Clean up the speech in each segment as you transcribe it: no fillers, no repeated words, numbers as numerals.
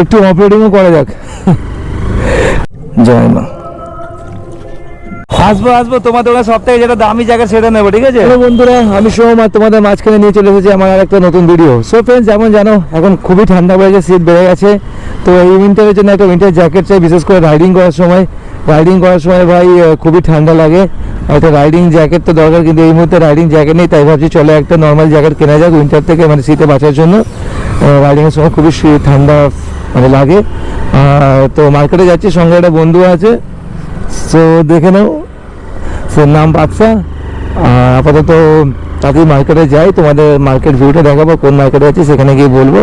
একটু অপারেটিংও করা যাক। জয় মা। আসবো তোমাদের সব থেকে যেটা দামি জায়গা সেটা নেবো, ঠিক আছে? বন্ধুরা, আমি সোম আর তোমাদের মাঝখানে নিয়ে চলে এসেছি আমার আর একটা নতুন ভিডিও। সো ফ্রেন্ডস, যেমন জানো এখন খুবই ঠান্ডা পড়েছে, শীত বেড়ে গেছে। তো এই উইন্টারের জন্য একটা উইন্টার জ্যাকেট চাই, বিশেষ করে রাইডিং করার সময় ভাই খুবই ঠান্ডা লাগে। একটা রাইডিং জ্যাকেট তো দরকার, কিন্তু এই মুহূর্তে রাইডিং জ্যাকেট নেই, তাই ভাবছি চলো একটা নর্মাল জ্যাকেট কেনা যাক উইন্টার থেকে, মানে শীতে বাঁচার জন্য। রাইডিংয়ের সময় খুবই ঠান্ডা মানে লাগে। তো মার্কেটে যাচ্ছি, সঙ্গে একটা বন্ধু আছে, সো দেখে নাও, ওর নাম বাদশা। আপাতত তাকেই মার্কেটে যাই, তোমাদের মার্কেট ভিউটা দেখাবো, কোন মার্কেটে আছি সেখানে গিয়ে বলবো।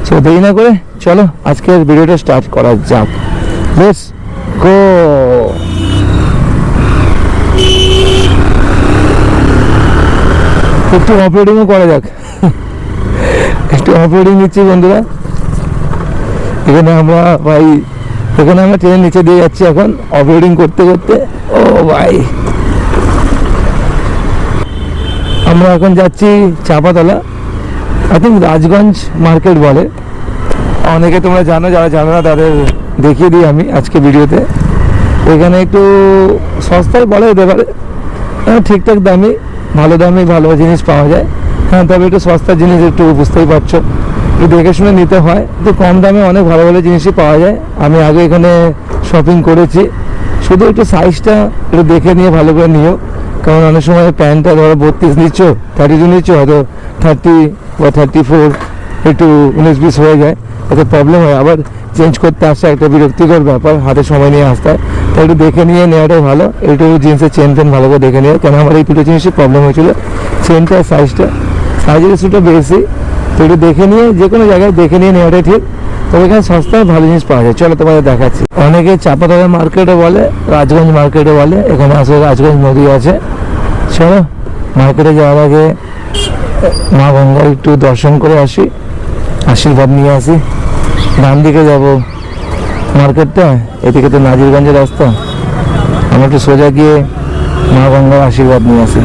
সো দেরি না করে চলো আজকের ভিডিওটা স্টার্ট করা যাক। Let's go. একটু অপারেটিংও করা যাক, একটু অপারেটিং নিচ্ছি বন্ধুরা। এখানে আমরা ট্রেনের নিচে দিয়ে যাচ্ছি এখন অপারেটিং করতে করতে। ও ভাই, আমরা এখন যাচ্ছি Chapatala, I think Rajganj market বলে। অনেকে তোমরা জানো, যারা জানো না তাদের দেখিয়ে দিই আমি আজকে ভিডিওতে। এখানে একটু সস্তায় বলা যেতে পারে, ঠিকঠাক দামি, ভালো দামি ভালো জিনিস পাওয়া যায়। হ্যাঁ, তবে একটু সস্তার জিনিস একটু বুঝতেই পারছো, একটু দেখে শুনে নিতে হয়। একটু কম দামে অনেক ভালো ভালো জিনিসই পাওয়া যায়। আমি আগে এখানে শপিং করেছি, শুধু একটু সাইজটা একটু দেখে নিয়ে ভালো করে নিও, কারণ অনেক সময় প্যান্টটা ধরো 32 নিচ্ছ, 32 নিচ্ছ, হয়তো 30 বা 34 একটু 19-20 হয়ে যায়, এত প্রবলেম হয়। আবার চেঞ্জ করতে আসছে একটা বিরক্তিকর ব্যাপার, হাতে সময় নিয়ে আসতে হয়। তাই একটু দেখে নিয়ে নেওয়াটাই ভালো। একটু জিন্সের চেন ফেন ভালো করে দেখে নিও, কেন আমার এই দুটো জিনিসই প্রবলেম হয়েছিল, চেনটা সাইজের ইস্যুটা বেশি। তো একটু দেখে নিয়ে, যে কোনো জায়গায় দেখে নিয়ে নেওয়াটাই ঠিক। তবে এখানে সস্তায় ভালো জিনিস পাওয়া যায়। চলো তোমাদের দেখাচ্ছি। অনেকে চাপাতলা মার্কেটে বলে, রাজগঞ্জ মার্কেটে বলে, এখানে আসলে রাজগঞ্জ নদী আছে। চলো মার্কেটে যাওয়ার আগে মা গঙ্গা একটু দর্শন করে আসি, আশীর্বাদ নিয়ে আসি। ডান দিকে যাবো মার্কেটটা, এদিকে তো নাজিরগঞ্জের রাস্তা। আমরা একটু সোজা গিয়ে মা গঙ্গার আশীর্বাদ নিয়ে আসি।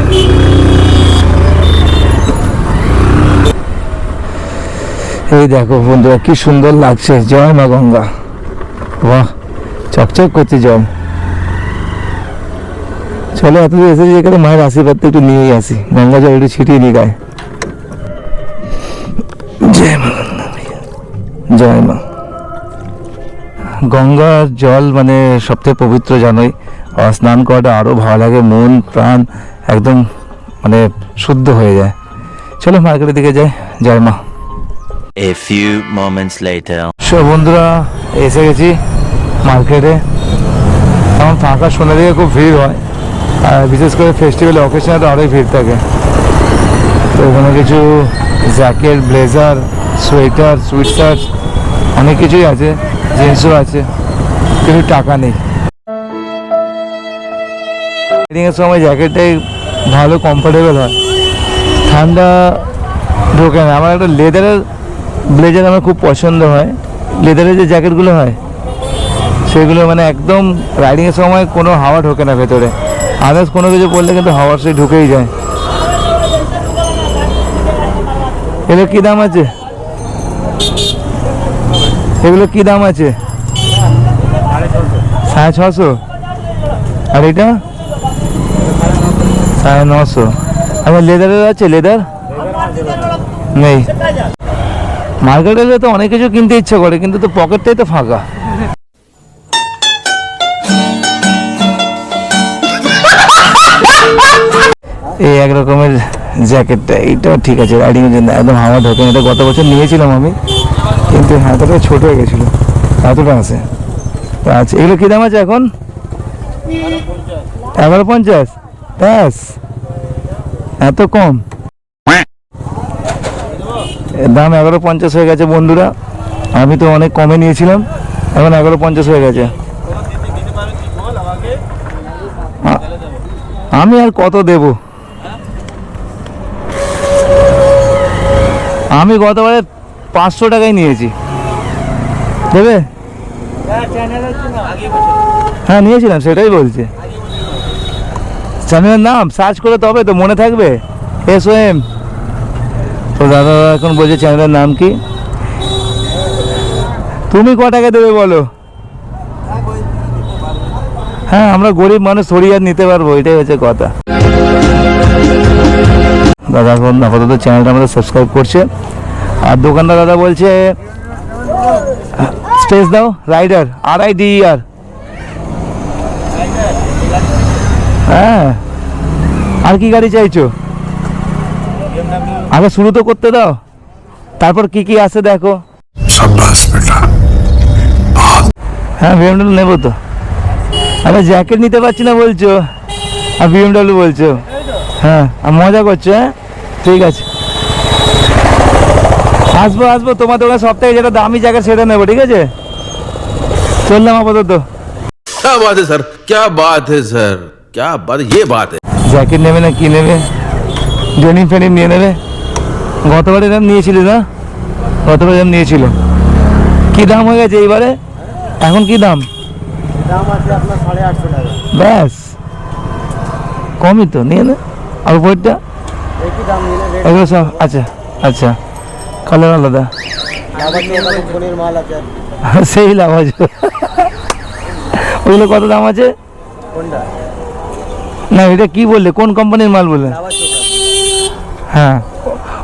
এই দেখো বন্ধুরা, কি সুন্দর লাগছে। জয় মা গঙ্গা, বাহ, চকচক করছে জল। চলো এত এসেছি এখানে, মায়ের আশীর্বাদটা একটু নিয়েই আসি, গঙ্গা জল একটু ছিটিয়ে নিই গায়ে। জয় মা গঙ্গা, জয় মা। গঙ্গার জল মানে সবথেকে পবিত্র জানোই, স্নান করাটা আরও ভালো লাগে, মন প্রাণ একদম মানে শুদ্ধ হয়ে যায়। চলো মার্কেটের দিকে যাই। জয় মা। A few moments later. সব বন্ধুরা এসে গেছি মার্কেটে। এখন ফাঁকা সন্ধ্যা দিকে খুব ভিড় হয়, আর বিশেষ করে ফেস্টিভ্যাল অকেশনে তো আরোই ভিড় থাকে। তো ওখানে কিছু jacket, blazer, sweater, sweet shirt অনেক কিছুই আছে, জিন্সও আছে, কিন্তু টাকা নেই। রাইডিংয়ের সময় জ্যাকেটটাই ভালো, কমফোর্টেবল হয়, ঠান্ডা ঢোকে না। আমার একটা লেদারের ব্লেজার আমার খুব পছন্দ হয়, লেদারের যে জ্যাকেটগুলো হয় সেগুলো মানে একদম রাইডিংয়ের সময় কোনো হাওয়া ঢোকে না ভেতরে, আদার্স কোনো কিছু পরলে কিন্তু হাওয়া সে ঢুকেই যায়। এগুলো কী দাম আছে? এগুলো কী দাম আছে? 650। আর এটা 950। আচ্ছা, লেদারের আছে? লেদার নেই। মার্কেটে গেলে তো অনেক কিছু কিনতে ইচ্ছে করে, কিন্তু তো পকেটটাই তো ফাঁকা। এই এক রকমের জ্যাকেটটা, এইটাও ঠিক আছে রাইডিংয়ের জন্য, একদম হাওয়া ঢোকে না। এটা গত বছর নিয়েছিলাম আমি, কিন্তু হাতটা ছোট হয়ে গেছিলো, এতটা আছে। আচ্ছা, এগুলো কী দাম আছে এখন? 1150। ব্যাস, এত কম? দাম 1150 হয়ে গেছে বন্ধুরা। আমি তো অনেক কমে নিয়েছিলাম, এখন 1150 হয়ে গেছে। আমি আর কত দেব? আমি গতবারে 500 টাকায় নিয়েছি, দেবে? হ্যাঁ নিয়েছিলাম, সেটাই বলছে। চ্যানেলের নাম সার্চ করে তবে তো মনে থাকবে, SOM। তো দাদা এখন বলছে চ্যানেলের নাম কি। তুমি ক টাকা দেবে বলো? হ্যাঁ, আমরা গরিব মানুষ থোড়ি আর নিতে পারবো, এটাই হচ্ছে কথা। দাদা এখন আপাতত চ্যানেলটা আমাদের সাবস্ক্রাইব করছে। আর দোকানদার দাদা বলছে স্পেস দাও, রাইডার RIDER। হ্যাঁ, আর কি গাড়ি চাইছো? আগে শুরু তো করতে দাও, তারপর কি কি আছে দেখো। হ্যাঁ, BMW নেবো তো। আরে জ্যাকেট নিতে পারছি না বলছো, আর BMW বলছো? হ্যাঁ, আর মজা করছো? হ্যাঁ, ঠিক আছে, আসবো তোমার দোকানে সব থেকে যেটা দামি জ্যাকেট সেটা নেবো, ঠিক আছে? চললাম আপাতত। क्या बात है सर, क्या बात है सर, क्या बात, ये बात है। জ্যাকেট নেবে না কি নেবে? ডেনিম ফেনিম নিয়ে নেবে। গতবার এরকম নিয়েছিল না? গতবার এরকম নিয়েছিল। কি দাম হয়ে গেছে এইবারে? এখন কি দাম? দাম আছে আপনার 850 টাকা। ব্যাস, কমই তো, নিয়ে নে। আর উপরটা একই দাম নিলে রেট এগুলো সব আচ্ছা আচ্ছা, কালার আলাদা। কোম্পানির মাল আছে। সেই লাভ আছে। ওগুলো কত দাম আছে? কোনটা? না, এটা কি বললে, কোন কোম্পানির মাল বললে? আবার ছোট। হ্যাঁ,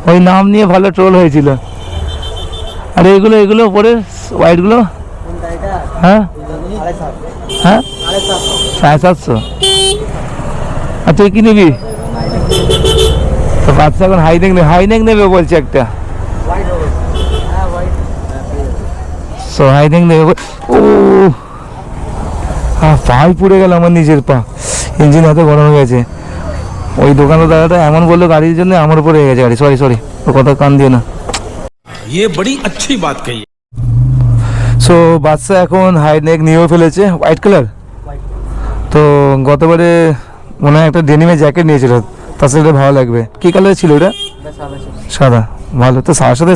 ওই নাম নিয়ে ভালো ট্রোল হয়েছিল। আর এগুলো পরে হোয়াইটগুলো? কোনটা এটা? হ্যাঁ 750। হ্যাঁ, 750। 750। আর তুই কি নিবি? তো বাচ্চা এখন হাইনেক নেবে বলছে একটা। হোয়াইট হবে। হ্যাঁ হোয়াইট। সো হাইনেক নেবে ও, হ্যাঁ, পাই পুড়ে গেল আমার নিজের পা, ইঞ্জিন এত গরম হয়ে গেছে। ওই দোকানের দাদাটা এমন বললো গাড়ির জন্য, আমার উপরে হয়ে গেছে গাড়ি। সরি, ওর কথা কান দিয়ে না। ये बड़ी अच्छी बात कही। সো বাচ্চা এখন হাইনেক নিয়েও ফেলেছে, হোয়াইট কালার। তো গতবারে মনে হয় একটা ডেনিমের জ্যাকেট নিয়েছিল, তার সাথে ভালো লাগবে। কি কালার ছিল ওটা? এটা সাদা ছিল। সাদা, ভালো তো।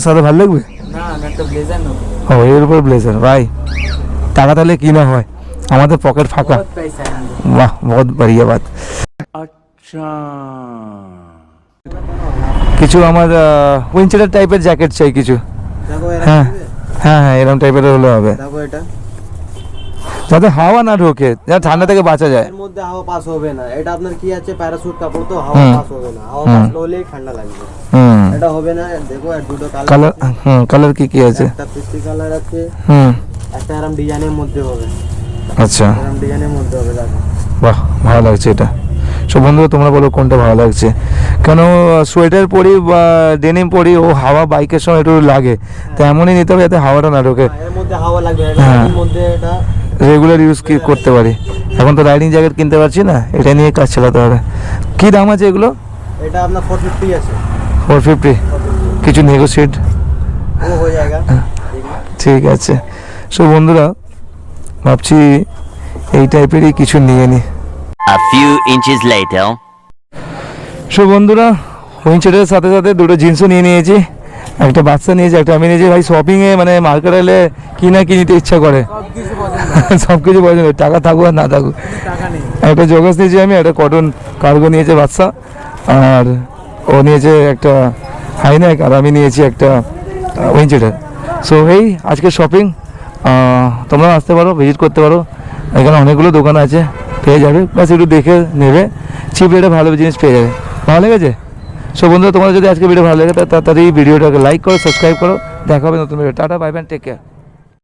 সাদা ভালো লাগবে। না আমি একটা ব্লেজার নেব। ও, এর উপর ব্লেজার, ভাই টাকা তাহলে কি না হয়, আমাদের পকেট ফাঁকা। बहुत पैसा है मुझे। বাহ, বহুত বাড়িয়া বাত। কিছু আমার উইন্টার টাইপের জ্যাকেট চাই কিছু। দেখো এরা হ্যাঁ দিবে? হ্যাঁ হ্যাঁ, এরকম টাইপের হলে হবে, দেখো এটা। যাতে হাওয়া না ঢোকে, যাতে ঠান্ডা থেকে বাঁচা যায়। এর মধ্যে হাওয়া পাস হবে না। এটা আপনার কি আছে, প্যারাসুট কাপড়, তো হাওয়া হুম। পাস হবে না। হাওয়া হুম। পাস হলেই ঠান্ডা লাগবে। হুম, এটা হবে না। দেখো এর দুটো কালার, কালার। কালার কি আছে? একটা পিস্টি কালার আছে, হুম, একটা এরকম ডিজাইনের মধ্যে হবে। আচ্ছা, এরকম ডিজাইনের মধ্যে হবে দেখো। বাহ, ভালো লাগছে এটা। সব বন্ধুরা তোমরা বলো কোনটা ভালো লাগছে। কেন সোয়েটার পরি বা ডেনিম পরি, ও হাওয়া বাইকের সময় একটু লাগে, তো এমনই নিতে হবে যাতে হাওয়াটা না ঢোকে, হ্যাঁ, এর মধ্যে হাওয়া লাগবে। এটা হ্যাঁ। এর মধ্যে এটা রেগুলার ইউজ করতে পারি। এখন তো রাইডিং জ্যাকেট কিনতে পারছি না, এটা নিয়ে কাজ চালাতে হবে। কি দাম আছে এগুলো? এটা আপনার 450 আছে। 450। কিছু নেগোসিয়েট? ও হয়ে যায়গা। ঠিক আছে। সো বন্ধুরা, ভাবছি এই টাইপেরই কিছু নিয়ে নিই। A few inches later. So বন্ধুরা, উইন্টারের সাথে সাথে দুটো জিন্সও নিয়ে নিয়েছি, একটা বাচ্চা নিয়েছি, একটা আমি নিয়েছি। ভাই শপিংয়ে মানে মার্কেট এলে কি না কি নিতে ইচ্ছা করে, সব কিছু পছন্দ, টাকা থাকুক আর না থাকুক। টাকা নেই। একটা জগাস নিয়েছি আমি, একটা কটন কার্গো নিয়েছে বাচ্চা, আর ও নিয়েছে একটা হাইনেক, আর আমি নিয়েছি একটা উইন্টার। সো এই আজকে শপিং, তোমরা আসতে পারো, ভিজিট করতে পারো, এখানে অনেকগুলো দোকান আছে, পেয়ে যাবে। বাস একটু দেখে নেবে, চিপ রেটে ভালো জিনিস পেয়ে যাবে। ভালো লেগেছে? সো বন্ধুরা, তোমরা যদি আজকে ভিডিও ভালো লাগে তাড়াতাড়ি ভিডিওটাকে লাইক করো, সাবস্ক্রাইব করো। দেখা হবে নতুন video. Tata, bye bye, take care.